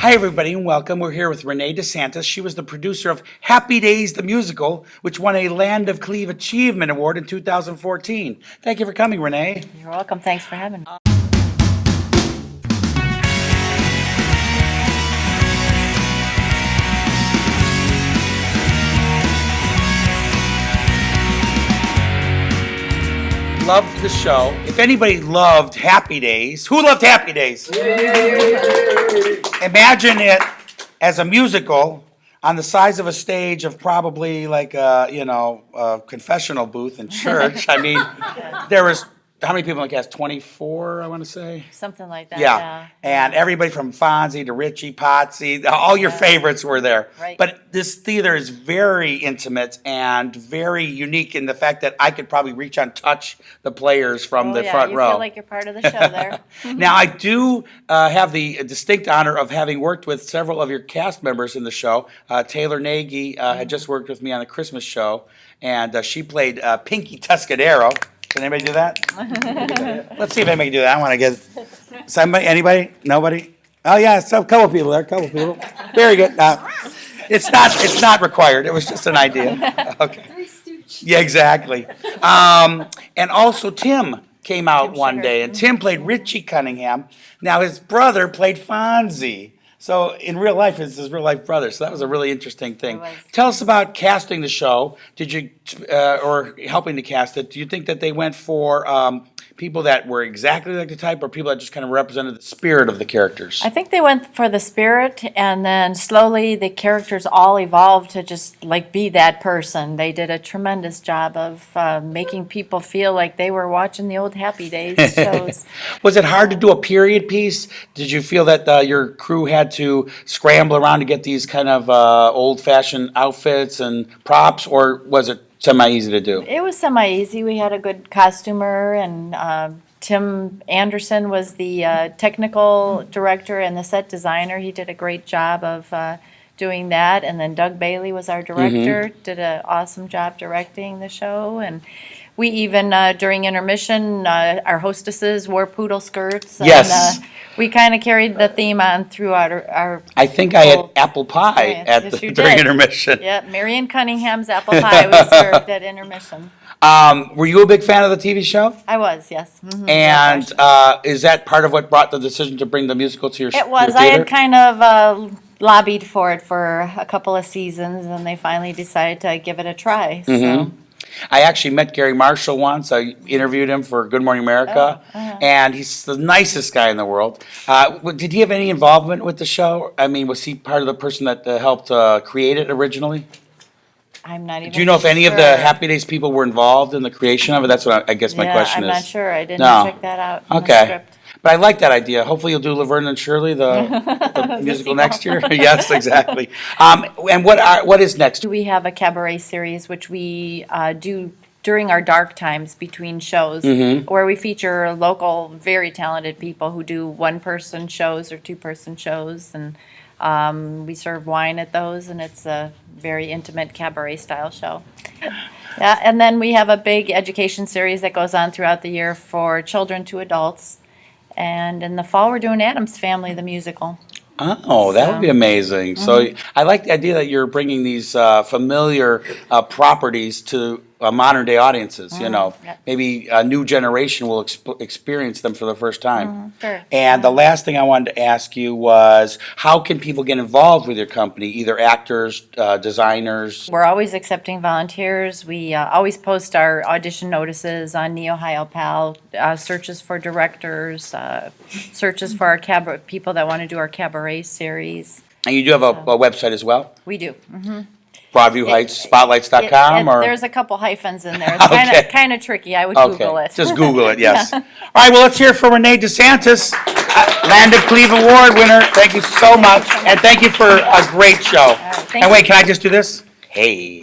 Hi, everybody, and welcome. We're here with Renee DeSanctis. She was the producer of Happy Days, the musical, which won a Land of Cleve Achievement Award in 2014. Thank you for coming, Renee. You're welcome. Thanks for having me. Loved the show. If anybody loved Happy Days, who loved Happy Days? Imagine it as a musical on the size of a stage of probably like a confessional booth in church. I mean, there was, how many people in the cast? 24, I want to say. Something like that. Yeah. And everybody from Fonzie to Richie, Potsy, all your favorites were there. Right. But this theater is very intimate and very unique in the fact that I could probably reach out and touch the players from the front row. You feel like you're part of the show there. Now, I do have the distinct honor of having worked with several of your cast members in the show. Taylor Nagy had just worked with me on the Christmas show, and she played Pinky Tuscadero. Can anybody do that? Let's see if anybody can do that. I want to get somebody. Anybody? Nobody? Oh yeah, so a couple people there. A couple people. Very good. It's not required. It was just an idea. Okay. Yeah, exactly. And also Tim came out one day, and Tim played Richie Cunningham. Now his brother played Fonzie. So in real life, it's his real life brother. So that was a really interesting thing. Tell us about casting the show. Did you, or helping to cast it? Do you think that they went for people that were exactly like the type, or people that just kind of represented the spirit of the characters? I think they went for the spirit, and then slowly the characters all evolved to just like be that person. They did a tremendous job of making people feel like they were watching the old Happy Days shows. Was it hard to do a period piece? Did you feel that your crew had to scramble around to get these kind of old-fashioned outfits and props, or was it semi-easy to do? It was semi-easy. We had a good costumer, and Tim Anderson was the technical director and the set designer. He did a great job of doing that. And then Doug Bailey was our director, did an awesome job directing the show. And we even, during intermission, our hostesses wore poodle skirts. Yes. And, we kind of carried the theme on throughout our I think I had apple pie during intermission. Yeah, Marion Cunningham's apple pie was served at intermission. Were you a big fan of the TV show? I was, yes. Mm-hmm. And is that part of what brought the decision to bring the musical to your It was. your I theater? had kind of lobbied for it for a couple of seasons, and they finally decided to give it a try. So. I actually met Gary Marshall once. I interviewed him for Good Morning America, and he's the nicest guy in the world. Did he have any involvement with the show? I mean, was he part of the person that helped create it originally? I'm not even Do you know if any of the Happy Days people were involved in the creation of it? That's what I guess my question I'm is. not sure. I didn't No. check that out in the Okay. script. But I like that idea. Hopefully you'll do Laverne and Shirley, the musical next year. Yes, exactly. And what is next? We have a cabaret series, which we do during our dark times between shows, where we feature local, very talented people who do one-person shows or two-person shows, and we serve wine at those, and it's a very intimate cabaret-style show. Yeah, and then we have a big education series that goes on throughout the year for children to adults. And in the fall, we're doing Addams Family, the musical. Oh, that would be amazing. So I like the idea that you're bringing these familiar properties to modern day audiences. You know, maybe a new generation will experience them for the first time. Sure. And the last thing I wanted to ask you was, how can people get involved with your company? Either actors, designers. We're always accepting volunteers. We always post our audition notices on Neo-Ohio Pal, searches for directors, searches for our people that want to do our cabaret series. And you do have a website as well? We do. Broadview Heights Spotlights.com? Or? There's a couple hyphens in there. Okay. It's kind of tricky. I would Google it. Just Google it, yes. All right, well, let's hear it for Renee DeSanctis, Land of Cleve Award winner. Thank you so much, and thank you for a great show. Thank And wait, can I just do this? Hey.